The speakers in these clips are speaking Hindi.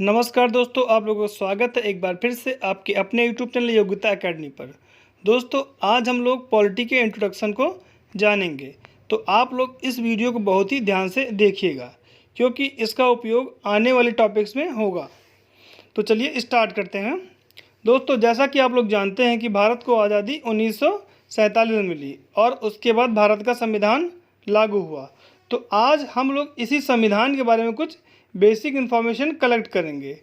नमस्कार दोस्तों, आप लोगों का स्वागत है एक बार फिर से आपके अपने यूट्यूब चैनल योग्यता एकेडमी पर। दोस्तों, आज हम लोग पॉलिटी के इंट्रोडक्शन को जानेंगे, तो आप लोग इस वीडियो को बहुत ही ध्यान से देखिएगा क्योंकि इसका उपयोग आने वाले टॉपिक्स में होगा। तो चलिए स्टार्ट करते हैं। दोस्तों, जैसा कि आप लोग जानते हैं कि भारत को आज़ादी 1947 में मिली और उसके बाद भारत का संविधान लागू हुआ। तो आज हम लोग इसी संविधान के बारे में कुछ बेसिक इन्फॉर्मेशन कलेक्ट करेंगे।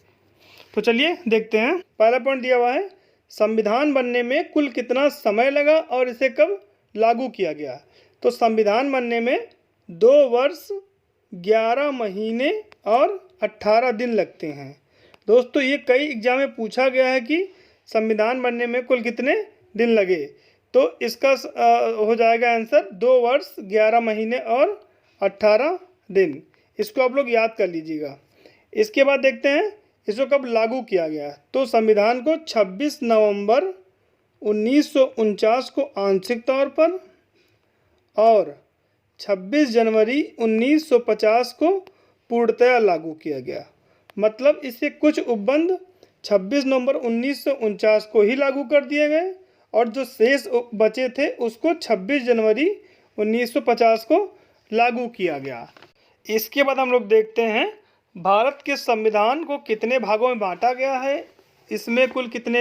तो चलिए देखते हैं। पहला पॉइंट दिया हुआ है, संविधान बनने में कुल कितना समय लगा और इसे कब लागू किया गया। तो संविधान बनने में 2 वर्ष 11 महीने और 18 दिन लगते हैं। दोस्तों, ये कई एग्जाम में पूछा गया है कि संविधान बनने में कुल कितने दिन लगे। तो इसका हो जाएगा आंसर 2 वर्ष 11 महीने और 18 दिन। इसको आप लोग याद कर लीजिएगा। इसके बाद देखते हैं इसको कब लागू किया गया। तो संविधान को 26 नवंबर 1949 को आंशिक तौर पर और 26 जनवरी 1950 को पूर्णतया लागू किया गया। मतलब इससे कुछ उपबंध 26 नवंबर 1949 को ही लागू कर दिए गए और जो शेष बचे थे उसको 26 जनवरी 1950 को लागू किया गया। इसके बाद हम लोग देखते हैं भारत के संविधान को कितने भागों में बांटा गया है, इसमें कुल कितने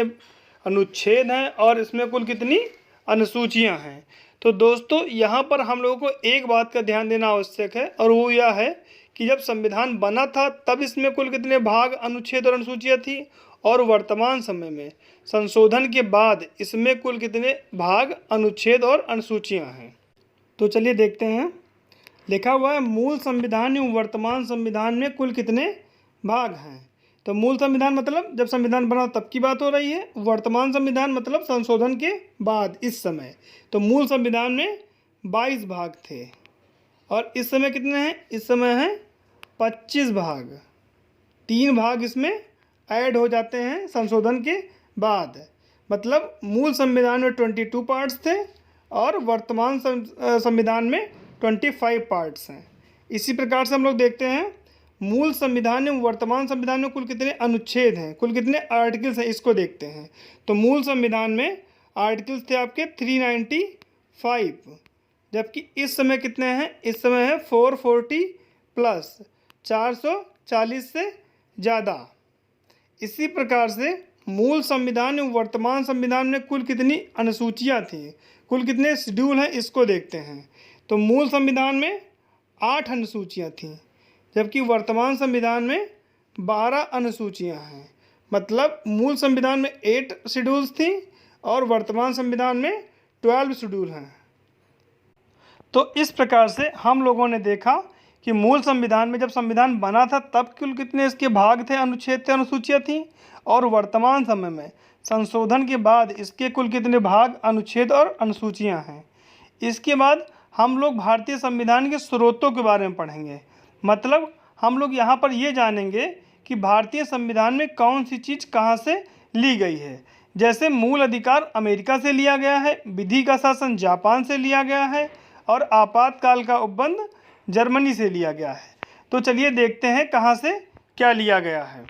अनुच्छेद हैं और इसमें कुल कितनी अनुसूचियां हैं। तो दोस्तों, यहाँ पर हम लोगों को एक बात का ध्यान देना आवश्यक है और वो यह है कि जब संविधान बना था तब इसमें कुल कितने भाग, अनुच्छेद और अनुसूचियाँ थी और वर्तमान समय में संशोधन के बाद इसमें कुल कितने भाग, अनुच्छेद और अनुसूचियाँ हैं। तो चलिए देखते हैं। लिखा हुआ है मूल संविधान एवं वर्तमान संविधान में कुल कितने भाग हैं। तो मूल संविधान मतलब जब संविधान बना तब की बात हो रही है, वर्तमान संविधान मतलब संशोधन के बाद इस समय। तो मूल संविधान में 22 भाग थे और इस समय कितने हैं, इस समय हैं 25 भाग। 3 भाग इसमें ऐड हो जाते हैं संशोधन के बाद। मतलब मूल संविधान में 22 पार्ट्स थे और वर्तमान संविधान में 25 पार्ट्स हैं। इसी प्रकार से हम लोग देखते हैं मूल संविधान एवं वर्तमान संविधान में कुल कितने अनुच्छेद हैं, कुल कितने आर्टिकल्स हैं, इसको देखते हैं। तो मूल संविधान में आर्टिकल्स थे आपके 395, जबकि इस समय कितने हैं, इस समय है 440 प्लस 440 से ज़्यादा। इसी प्रकार से मूल संविधान एवं वर्तमान संविधान में कुल कितनी अनुसूचियाँ थी, कुल कितने शेड्यूल हैं, इसको देखते हैं। तो मूल संविधान में 8 अनुसूचियाँ थीं जबकि वर्तमान संविधान में 12 अनुसूचियाँ हैं। मतलब मूल संविधान में 8 शेड्यूल्स थी और वर्तमान संविधान में 12 शेड्यूल हैं। तो इस प्रकार से हम लोगों ने देखा कि मूल संविधान में जब संविधान बना था तब कुल कितने इसके भाग थे, अनुच्छेद थे, अनुसूचियाँ थीं और वर्तमान समय में संशोधन के बाद इसके कुल कितने भाग, अनुच्छेद और अनुसूचियाँ हैं। इसके बाद हम लोग भारतीय संविधान के स्रोतों के बारे में पढ़ेंगे। मतलब हम लोग यहाँ पर ये जानेंगे कि भारतीय संविधान में कौन सी चीज़ कहाँ से ली गई है। जैसे मूल अधिकार अमेरिका से लिया गया है, विधि का शासन जापान से लिया गया है और आपातकाल का उपबंध जर्मनी से लिया गया है। तो चलिए देखते हैं कहाँ से क्या लिया गया है।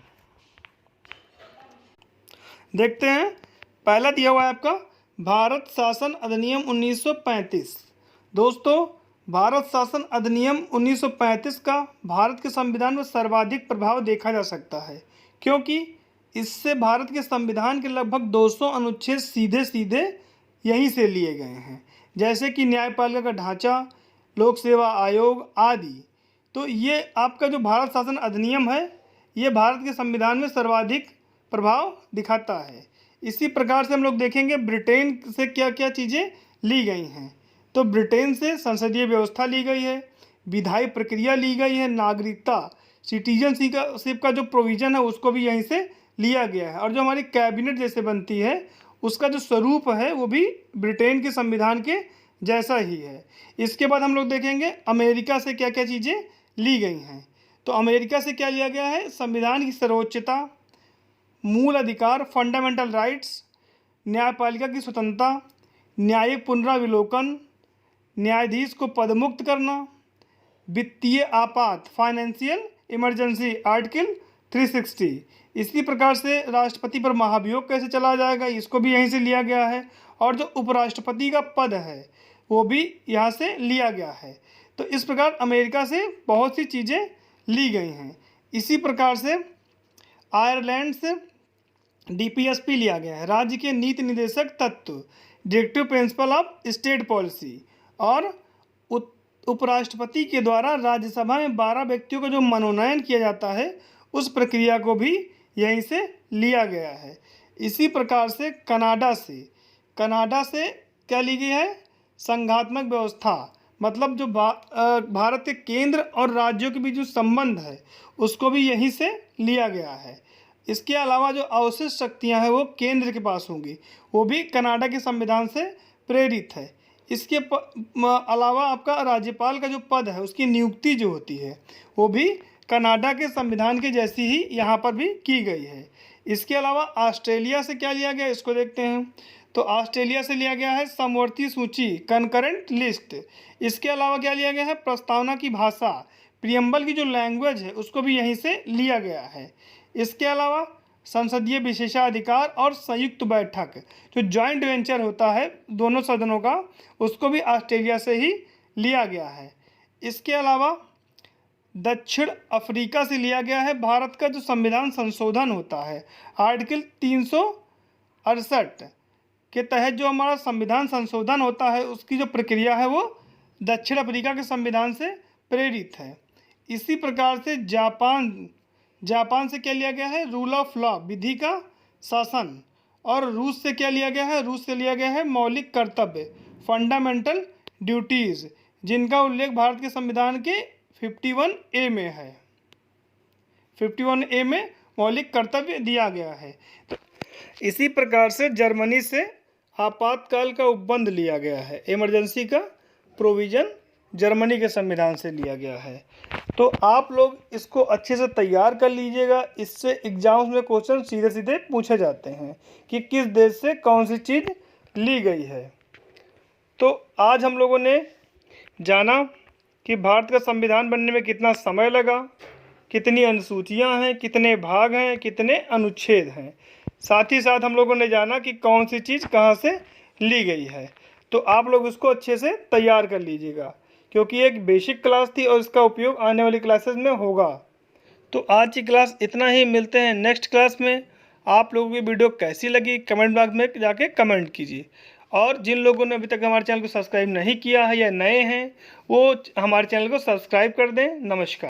देखते हैं। पहला दिया हुआ है आपका भारत शासन अधिनियम 1935। दोस्तों, भारत शासन अधिनियम 1935 का भारत के संविधान में सर्वाधिक प्रभाव देखा जा सकता है क्योंकि इससे भारत के संविधान के लगभग 200 अनुच्छेद सीधे सीधे यहीं से लिए गए हैं, जैसे कि न्यायपालिका का ढांचा, लोक सेवा आयोग आदि। तो ये आपका जो भारत शासन अधिनियम है ये भारत के संविधान में सर्वाधिक प्रभाव दिखाता है। इसी प्रकार से हम लोग देखेंगे ब्रिटेन से क्या क्या चीज़ें ली गई हैं। तो ब्रिटेन से संसदीय व्यवस्था ली गई है, विधायी प्रक्रिया ली गई है, नागरिकता सिटीजनशिप का जो प्रोविज़न है उसको भी यहीं से लिया गया है और जो हमारी कैबिनेट जैसे बनती है उसका जो स्वरूप है वो भी ब्रिटेन के संविधान के जैसा ही है। इसके बाद हम लोग देखेंगे अमेरिका से क्या क्या चीज़ें ली गई हैं। तो अमेरिका से क्या लिया गया है, संविधान की सर्वोच्चता, मूल अधिकार फंडामेंटल राइट्स, न्यायपालिका की स्वतंत्रता, न्यायिक पुनराविलोकन, न्यायाधीश को पदमुक्त करना, वित्तीय आपात फाइनेंशियल इमरजेंसी आर्टिकल 360। इसी प्रकार से राष्ट्रपति पर महाभियोग कैसे चला जाएगा, इसको भी यहीं से लिया गया है। और जो उपराष्ट्रपति का पद है वो भी यहाँ से लिया गया है। तो इस प्रकार अमेरिका से बहुत सी चीज़ें ली गई हैं। इसी प्रकार से आयरलैंड से DPSP लिया गया है, राज्य के नीति निदेशक तत्व, directive principle of state policy. और उपराष्ट्रपति के द्वारा राज्यसभा में 12 व्यक्तियों का जो मनोनयन किया जाता है उस प्रक्रिया को भी यहीं से लिया गया है। इसी प्रकार से कनाडा से क्या ली गई है, संघात्मक व्यवस्था, मतलब जो भारत के केंद्र और राज्यों के बीच जो संबंध है उसको भी यहीं से लिया गया है। इसके अलावा जो अवशिष्ट शक्तियां हैं वो केंद्र के पास होंगी, वो भी कनाडा के संविधान से प्रेरित है। इसके अलावा आपका राज्यपाल का जो पद है उसकी नियुक्ति जो होती है वो भी कनाडा के संविधान के जैसी ही यहाँ पर भी की गई है। इसके अलावा ऑस्ट्रेलिया से क्या लिया गया, इसको देखते हैं। तो ऑस्ट्रेलिया से लिया गया है समवर्ती सूची, कनकरेंट लिस्ट। इसके अलावा क्या लिया गया है, प्रस्तावना की भाषा, प्रियम्बल की जो लैंग्वेज है उसको भी यहीं से लिया गया है। इसके अलावा संसदीय विशेषाधिकार और संयुक्त बैठक, जो जॉइंट वेंचर होता है दोनों सदनों का, उसको भी ऑस्ट्रेलिया से ही लिया गया है। इसके अलावा दक्षिण अफ्रीका से लिया गया है भारत का जो संविधान संशोधन होता है, आर्टिकल 368 के तहत जो हमारा संविधान संशोधन होता है उसकी जो प्रक्रिया है वो दक्षिण अफ्रीका के संविधान से प्रेरित है। इसी प्रकार से जापान से क्या लिया गया है, रूल ऑफ लॉ, विधि का शासन। और रूस से क्या लिया गया है, रूस से लिया गया है मौलिक कर्तव्य, फंडामेंटल ड्यूटीज़, जिनका उल्लेख भारत के संविधान के 51A में है। 51A में मौलिक कर्तव्य दिया गया है। तो इसी प्रकार से जर्मनी से आपातकाल का उपबंध लिया गया है, इमरजेंसी का प्रोविज़न जर्मनी के संविधान से लिया गया है। तो आप लोग इसको अच्छे से तैयार कर लीजिएगा, इससे एग्जाम्स में क्वेश्चन सीधे सीधे पूछे जाते हैं कि किस देश से कौन सी चीज़ ली गई है। तो आज हम लोगों ने जाना कि भारत का संविधान बनने में कितना समय लगा, कितनी अनुसूचियां हैं, कितने भाग हैं, कितने अनुच्छेद हैं। साथ ही साथ हम लोगों ने जाना कि कौन सी चीज़ कहाँ से ली गई है। तो आप लोग उसको अच्छे से तैयार कर लीजिएगा, क्योंकि एक बेसिक क्लास थी और इसका उपयोग आने वाली क्लासेस में होगा। तो आज की क्लास इतना ही, मिलते हैं नेक्स्ट क्लास में। आप लोगों की वीडियो कैसी लगी कमेंट बॉक्स में जाके कमेंट कीजिए। और जिन लोगों ने अभी तक हमारे चैनल को सब्सक्राइब नहीं किया है या नए हैं वो हमारे चैनल को सब्सक्राइब कर दें। नमस्कार।